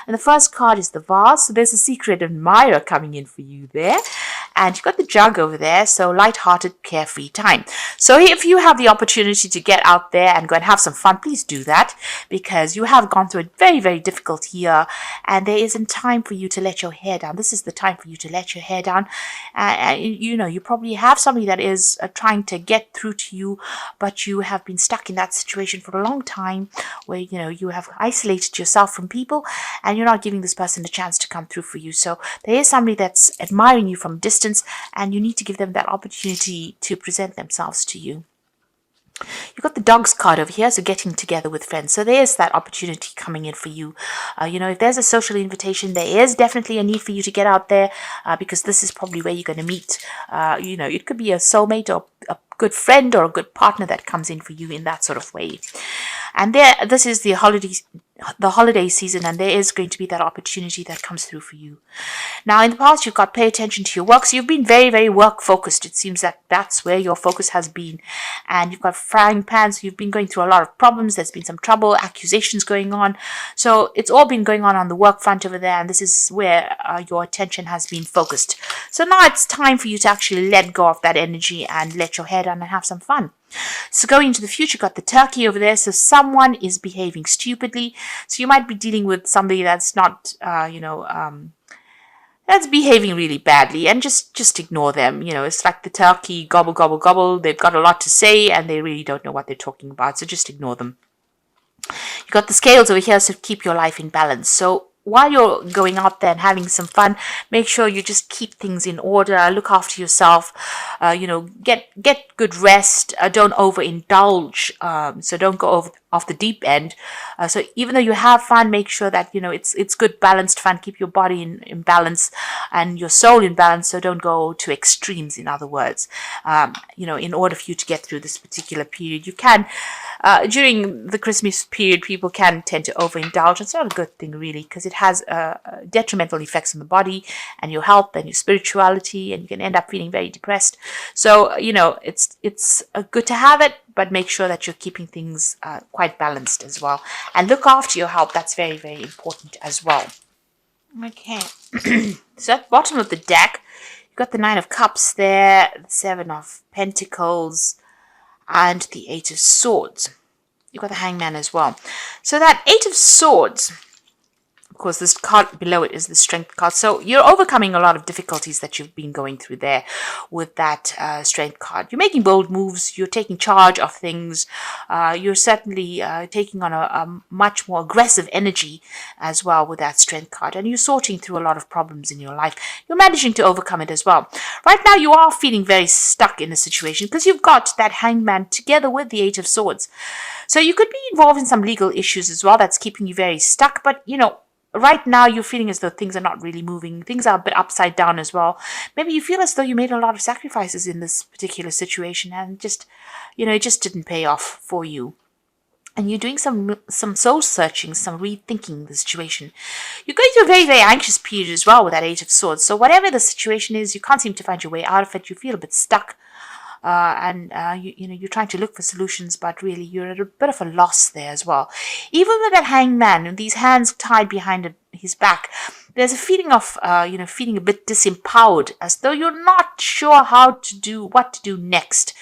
And the first card is the vase. So there's a secret admirer coming in for you there. And you've got the jug over there, so light-hearted, carefree time. So if you have the opportunity to get out there and go and have some fun, please do that, because you have gone through a very, very difficult year, and there isn't time for you to let your hair down. This is the time for you to let your hair down. You probably have somebody that is trying to get through to you, but you have been stuck in that situation for a long time where, you have isolated yourself from people and you're not giving this person a chance to come through for you. So there is somebody that's admiring you from a distance, and you need to give them that opportunity to present themselves to you. You've got the dogs card over here, so getting together with friends. So there's that opportunity coming in for you. If there's a social invitation, there is definitely a need for you to get out there, because this is probably where you're going to meet. It could be a soulmate or a good friend or a good partner that comes in for you in that sort of way. And this is the holiday season, and there is going to be that opportunity that comes through for you. Now, in the past, you've got pay attention to your work. So you've been very, very work focused. It seems that that's where your focus has been. And you've got frying pans. So you've been going through a lot of problems. There's been some trouble, accusations going on. So it's all been going on the work front over there. And this is where your attention has been focused. So now it's time for you to actually let go of that energy and let your hair down and have some fun. So going into the future, got the turkey over there. So someone is behaving stupidly. So you might be dealing with somebody that's not, that's behaving really badly, and just ignore them. It's like the turkey, gobble, gobble, gobble. They've got a lot to say and they really don't know what they're talking about. So just ignore them. You got the scales over here, so keep your life in balance. So while you're going out there and having some fun, make sure you just keep things in order. Look after yourself. Get good rest. Don't overindulge. So don't go off the deep end. So even though you have fun, make sure that it's good balanced fun. Keep your body in balance and your soul in balance. So don't go to extremes. In other words, in order for you to get through this particular period, you can. During the Christmas period, people can tend to overindulge. It's not a good thing, really, because it has detrimental effects on the body and your health and your spirituality, and you can end up feeling very depressed. So, it's good to have it, but make sure that you're keeping things quite balanced as well. And look after your health. That's very, very important as well. Okay. So at the bottom of the deck, you've got the Nine of Cups there, the Seven of Pentacles, and the Eight of Swords. You've got the Hangman as well. So that Eight of Swords, of course, this card below it is the Strength card. So you're overcoming a lot of difficulties that you've been going through there with that Strength card. You're making bold moves. You're taking charge of things. You're certainly taking on a much more aggressive energy as well with that Strength card. And you're sorting through a lot of problems in your life. You're managing to overcome it as well. Right now, you are feeling very stuck in a situation because you've got that Hangman together with the Eight of Swords. So you could be involved in some legal issues as well. That's keeping you very stuck. But, right now, you're feeling as though things are not really moving. Things are a bit upside down as well. Maybe you feel as though you made a lot of sacrifices in this particular situation and it just didn't pay off for you. And you're doing some soul searching, some rethinking the situation. You're going through a very, very anxious period as well with that Eight of Swords. So whatever the situation is, you can't seem to find your way out of it. You feel a bit stuck. You're trying to look for solutions, but really you're at a bit of a loss there as well. Even with that Hangman and these hands tied behind his back, there's a feeling of, feeling a bit disempowered, as though you're not sure what to do next.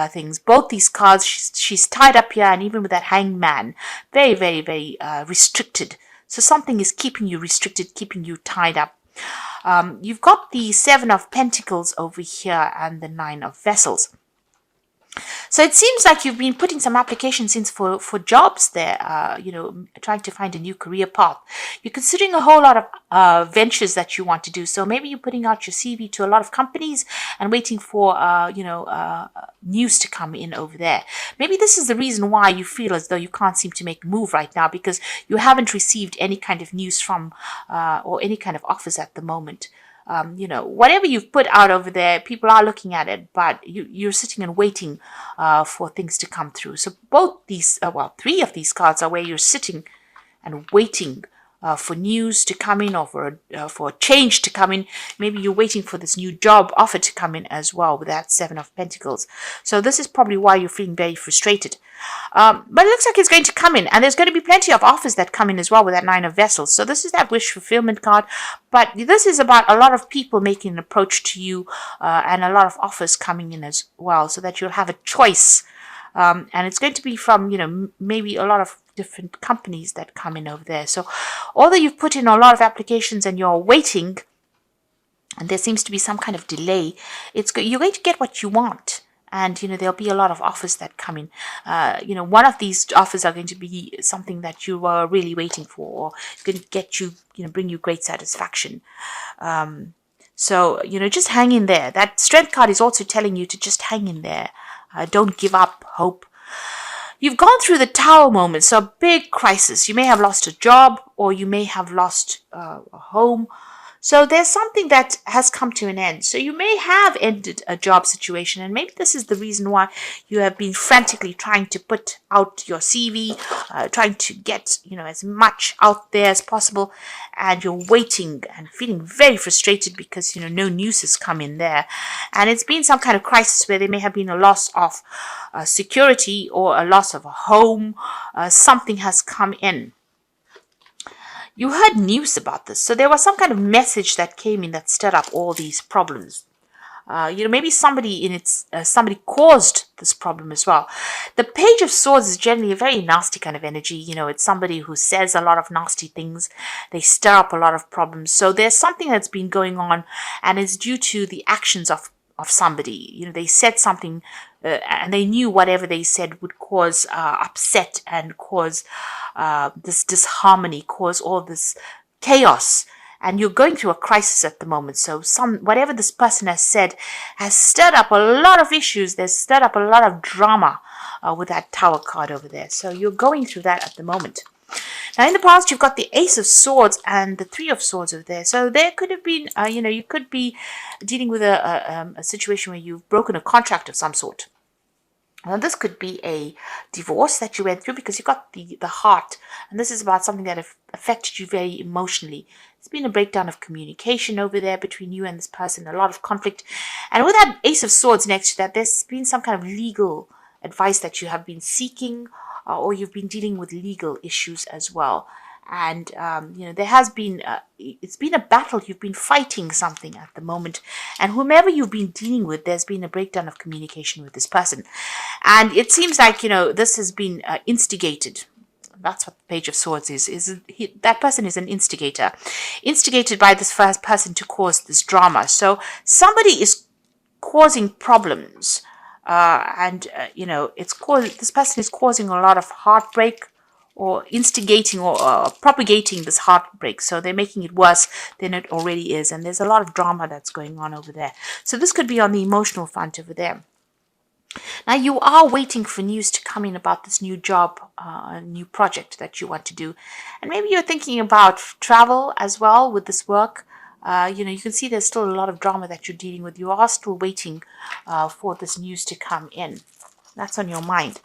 Things. Both these cards, she's tied up here, and even with that Hangman, very, very, very restricted. So something is keeping you restricted, keeping you tied up. You've got the Seven of Pentacles over here and the Nine of Vessels. So it seems like you've been putting some applications in for jobs there, trying to find a new career path. You're considering a whole lot of ventures that you want to do. So maybe you're putting out your CV to a lot of companies and waiting for, news to come in over there. Maybe this is the reason why you feel as though you can't seem to make a move right now, because you haven't received any kind of news from or any kind of offers at the moment. Whatever you've put out over there, people are looking at it, but you're sitting and waiting for things to come through. So both these, three of these cards are where you're sitting and waiting for news to come in, or for a change to come in. Maybe you're waiting for this new job offer to come in as well with that Seven of Pentacles. So this is probably why you're feeling very frustrated. But it looks like it's going to come in, and there's going to be plenty of offers that come in as well with that Nine of Vessels. So this is that wish fulfillment card, but this is about a lot of people making an approach to you, and a lot of offers coming in as well, so that you'll have a choice. And it's going to be from, maybe a lot of different companies that come in over there. So although you've put in a lot of applications and you're waiting, and there seems to be some kind of delay, you're going to get what you want. And, there'll be a lot of offers that come in. One of these offers are going to be something that you were really waiting for, or it's going to get you, bring you great satisfaction. So, just hang in there. That Strength card is also telling you to just hang in there. Don't give up hope. You've gone through the Tower moment, so a big crisis. You may have lost a job, or you may have lost a home. So there's something that has come to an end. So you may have ended a job situation, and maybe this is the reason why you have been frantically trying to put out your CV, trying to get, as much out there as possible, and you're waiting and feeling very frustrated because, no news has come in there. And it's been some kind of crisis where there may have been a loss of security or a loss of a home. Something has come in. You heard news about this, so there was some kind of message that came in that stirred up all these problems. Maybe somebody caused this problem as well. The Page of Swords is generally a very nasty kind of energy. It's somebody who says a lot of nasty things. They stir up a lot of problems. So there's something that's been going on, and it's due to the actions of somebody. They said something, and they knew whatever they said would cause upset and cause this disharmony, cause all this chaos. And you're going through a crisis at the moment. So whatever this person has said has stirred up a lot of issues. There's stirred up a lot of drama with that Tower card over there. So you're going through that at the moment. Now, in the past, you've got the Ace of Swords and the Three of Swords over there. So there could have been, you could be dealing with a situation where you've broken a contract of some sort. Now, this could be a divorce that you went through, because you got the heart. And this is about something that affected you very emotionally. It's been a breakdown of communication over there between you and this person, a lot of conflict. And with that Ace of Swords next to that, there's been some kind of legal advice that you have been seeking, or you've been dealing with legal issues as well. And, there has been, it's been a battle. You've been fighting something at the moment. And whomever you've been dealing with, there's been a breakdown of communication with this person. And it seems like, this has been instigated. That's what the Page of Swords is. That person is an instigator. Instigated by this first person to cause this drama. So somebody is causing problems. This person is causing a lot of heartbreak, or instigating or propagating this heartbreak. So they're making it worse than it already is. And there's a lot of drama that's going on over there. So this could be on the emotional front over there. Now, you are waiting for news to come in about this new job, new project that you want to do. And maybe you're thinking about travel as well with this work. You can see there's still a lot of drama that you're dealing with. You are still waiting for this news to come in. That's on your mind.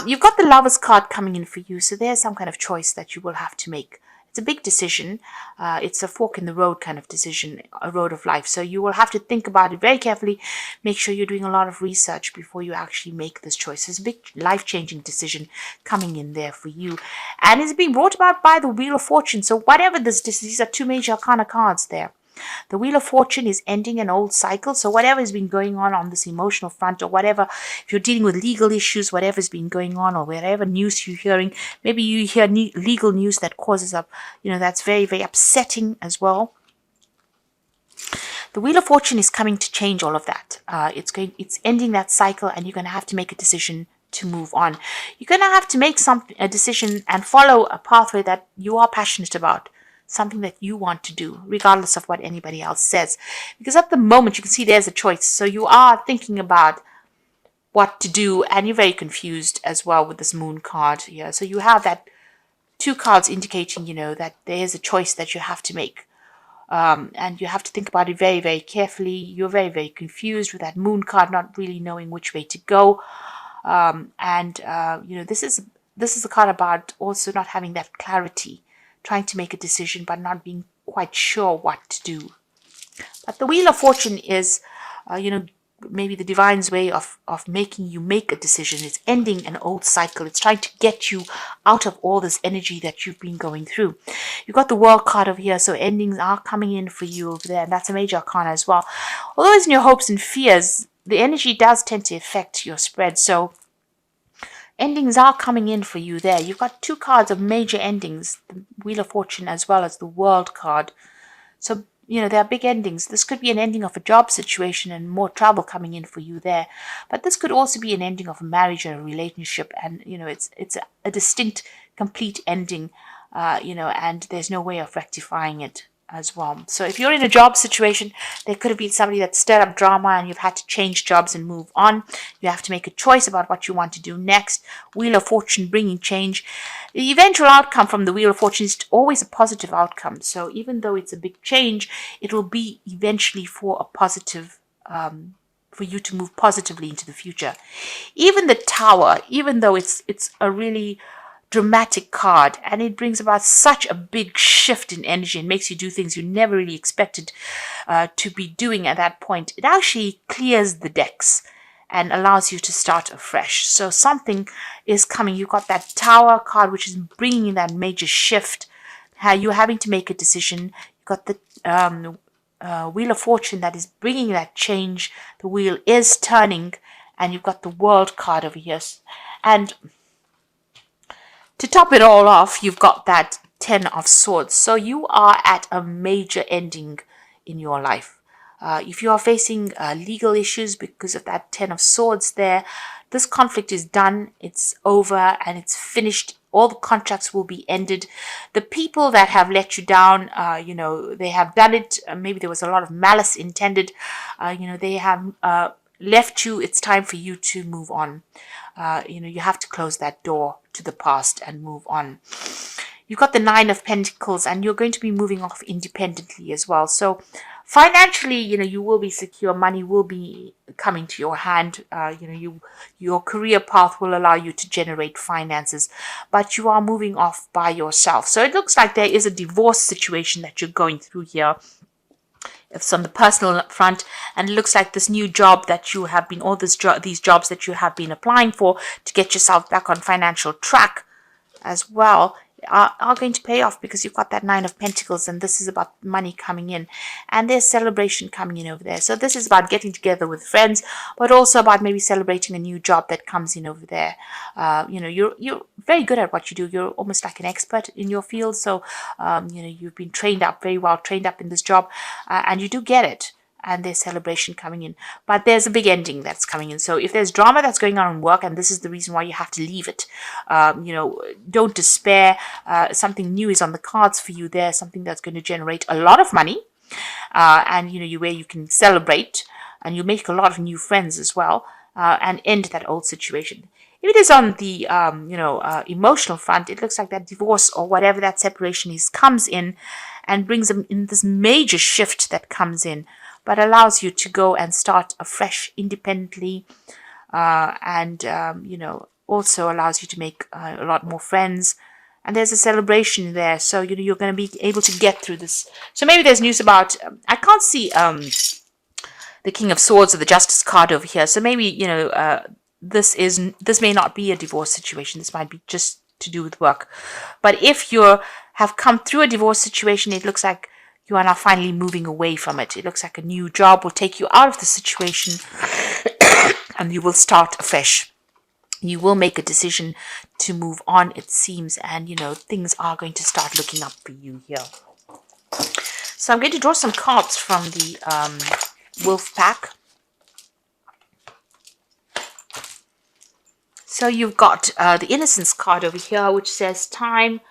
You've got the Lovers card coming in for you, so there's some kind of choice that you will have to make. It's a big decision. It's a fork in the road kind of decision, a road of life. So you will have to think about it very carefully. Make sure you're doing a lot of research before you actually make this choice. It's a big life-changing decision coming in there for you. And it's being brought about by the Wheel of Fortune. So whatever these are two major arcana cards there. The Wheel of Fortune is ending an old cycle. So whatever has been going on this emotional front, or whatever, if you're dealing with legal issues, whatever's been going on, or whatever news you're hearing, maybe you hear legal news that causes up, that's very, very upsetting as well. The Wheel of Fortune is coming to change all of that. It's ending that cycle, and you're going to have to make a decision to move on. You're going to have to make a decision and follow a pathway that you are passionate about. Something that you want to do, regardless of what anybody else says. Because at the moment, you can see there's a choice. So you are thinking about what to do, and you're very confused as well with this Moon card here. So you have that two cards indicating, that there's a choice that you have to make. And you have to think about it very, very carefully. You're very, very confused with that Moon card, not really knowing which way to go. This is a card about also not having that clarity, trying to make a decision but not being quite sure what to do. But the Wheel of Fortune is, maybe the divine's way of making you make a decision. It's ending an old cycle. It's trying to get you out of all this energy that you've been going through. You've got the World card over here, so endings are coming in for you over there, and that's a major arcana as well. Although it's in your hopes and fears, the energy does tend to affect your spread, so endings are coming in for you there. You've got 2 cards of major endings, the Wheel of Fortune as well as the World card. So, there are big endings. This could be an ending of a job situation and more trouble coming in for you there. But this could also be an ending of a marriage or a relationship. And, it's a distinct, complete ending, and there's no way of rectifying it as well. So if you're in a job situation, there could have been somebody that stirred up drama and you've had to change jobs and move on. You have to make a choice about what you want to do next. Wheel of Fortune bringing change. The eventual outcome from the Wheel of Fortune is always a positive outcome. So even though it's a big change, it will be eventually for a positive, for you to move positively into the future. Even the Tower, even though it's a really dramatic card and it brings about such a big shift in energy and makes you do things you never really expected to be doing at that point, it actually clears the decks and allows you to start afresh. So something is coming. You've got that Tower card, which is bringing in that major shift. You're having to make a decision. You've got the Wheel of Fortune that is bringing that change. The wheel is turning, and you've got the World card over here. And to top it all off, you've got that 10 of Swords. So you are at a major ending in your life. If you are facing legal issues because of that 10 of Swords there, this conflict is done, it's over, and it's finished. All the contracts will be ended. The people that have let you down, they have done it. Maybe there was a lot of malice intended. They have left you. It's time for you to move on. You have to close that door to the past and move on. You've got the 9 of Pentacles, and you're going to be moving off independently as well. So financially, you will be secure. Money will be coming to your hand. Your career path will allow you to generate finances, but you are moving off by yourself. So it looks like there is a divorce situation that you're going through here. It's on the personal front, and it looks like this new job that you have been, all these jobs that you have been applying for to get yourself back on financial track as well, are going to pay off, because you've got that 9 of Pentacles, and this is about money coming in, and there's celebration coming in over there. So this is about getting together with friends, but also about maybe celebrating a new job that comes in over there. You're very good at what you do. You're almost like an expert in your field. So you've been trained up, very well trained up in this job, and you do get it. And there's celebration coming in, but there's a big ending that's coming in. So if there's drama that's going on in work, and this is the reason why you have to leave it, don't despair. Something new is on the cards for you there, something that's going to generate a lot of money, and where you can celebrate, and you make a lot of new friends as well, and end that old situation. If it is on the emotional front, it looks like that divorce or whatever that separation is comes in and brings them in this major shift that comes in, but allows you to go and start afresh independently, and also allows you to make a lot more friends. And there's a celebration there, so you're going to be able to get through this. So maybe there's news about, I can't see the King of Swords or the Justice card over here. So maybe this may not be a divorce situation. This might be just to do with work. But if you have come through a divorce situation, it looks like you are now finally moving away from it. It looks like a new job will take you out of the situation and you will start afresh. You will make a decision to move on, it seems, and things are going to start looking up for you here. So I'm going to draw some cards from the Wolf pack. So you've got the Innocence card over here, which says time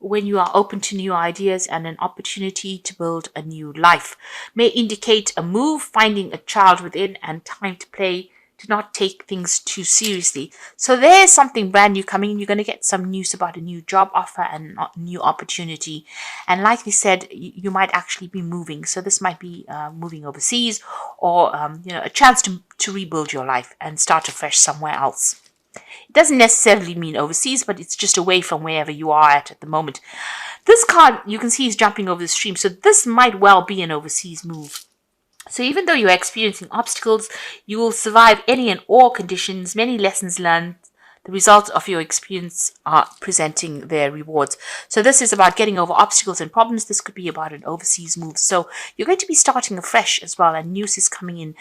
when you are open to new ideas and an opportunity to build a new life. May indicate a move, finding a child within, and time to play, to not take things too seriously. So there's something brand new coming. You're going to get some news about a new job offer and a new opportunity. And like we said, you might actually be moving. So this might be moving overseas, or a chance to rebuild your life and start afresh somewhere else. It doesn't necessarily mean overseas, but it's just away from wherever you are at the moment. This card, you can see, is jumping over the stream. So this might well be an overseas move. So even though you're experiencing obstacles, you will survive any and all conditions, many lessons learned. The results of your experience are presenting their rewards. So this is about getting over obstacles and problems. This could be about an overseas move. So you're going to be starting afresh as well, and news is coming in,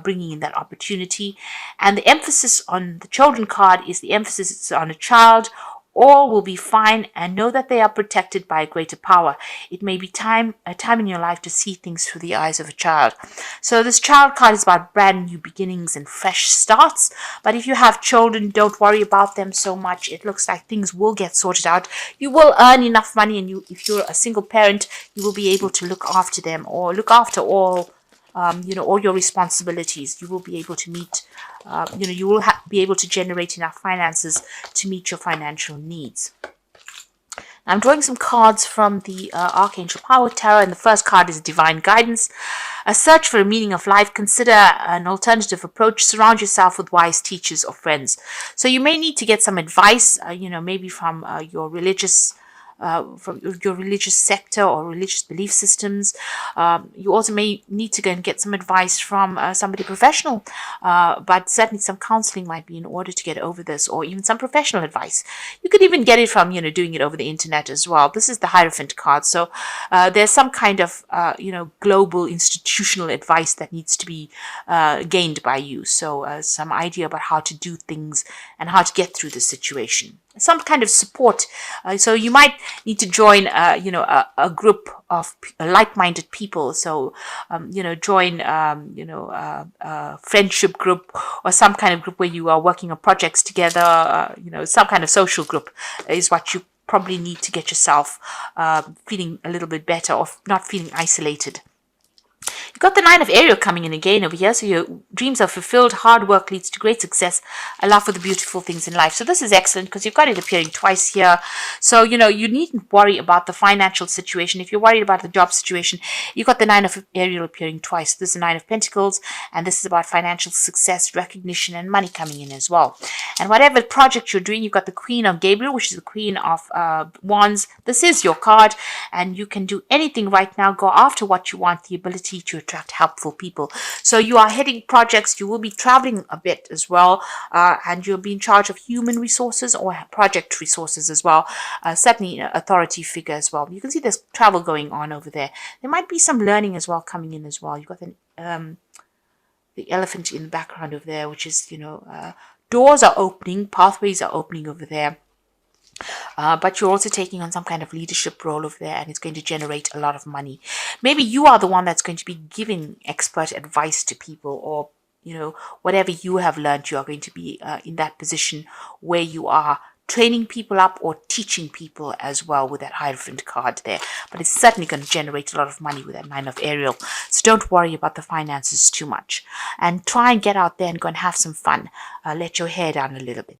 bringing in that opportunity. And the emphasis on the children card is the emphasis on a child. All will be fine, and know that they are protected by a greater power. It may be a time in your life to see things through the eyes of a child. So this child card is about brand new beginnings and fresh starts. But if you have children, don't worry about them so much. It looks like things will get sorted out. You will earn enough money, and if you're a single parent, you will be able to look after them or look after all your responsibilities. You will be able to meet, you will be able to generate enough finances to meet your financial needs. I'm drawing some cards from the Archangel Power Tarot, and the first card is Divine Guidance. A search for a meaning of life. Consider an alternative approach. Surround yourself with wise teachers or friends. So you may need to get some advice, maybe from your religious sector or religious belief systems. You also may need to go and get some advice from somebody professional, but certainly some counseling might be in order to get over this, or even some professional advice. You could even get it from, doing it over the internet as well. This is the Hierophant card. So there's some kind of, global institutional advice that needs to be gained by you. So some idea about how to do things and how to get through the situation. Some kind of support. So you might need to join, a group of like-minded people. So, join, a friendship group or some kind of group where you are working on projects together. Some kind of social group is what you probably need to get yourself feeling a little bit better or not feeling isolated. You've got the Nine of Ariel coming in again over here. So your dreams are fulfilled. Hard work leads to great success. A love for the beautiful things in life. So this is excellent because you've got it appearing twice here. So, you needn't worry about the financial situation. If you're worried about the job situation, you've got the Nine of Ariel appearing twice. This is the Nine of Pentacles, and this is about financial success, recognition, and money coming in as well. And whatever project you're doing, you've got the Queen of Gabriel, which is the Queen of Wands. This is your card, and you can do anything right now. Go after what you want, the ability to attract helpful people. So you are heading projects. You will be traveling a bit as well, and you'll be in charge of human resources or project resources as well. Certainly an authority figure as well. You can see there's travel going on over there. There might be some learning as well coming in as well. You've got the elephant in the background over there, which is, doors are opening, pathways are opening over there. But you're also taking on some kind of leadership role over there, and it's going to generate a lot of money. Maybe you are the one that's going to be giving expert advice to people, or whatever you have learned, you are going to be in that position where you are training people up or teaching people as well with that Hierophant card there. But it's certainly going to generate a lot of money with that Nine of Ariel. So don't worry about the finances too much, and try and get out there and go and have some fun. Let your hair down a little bit.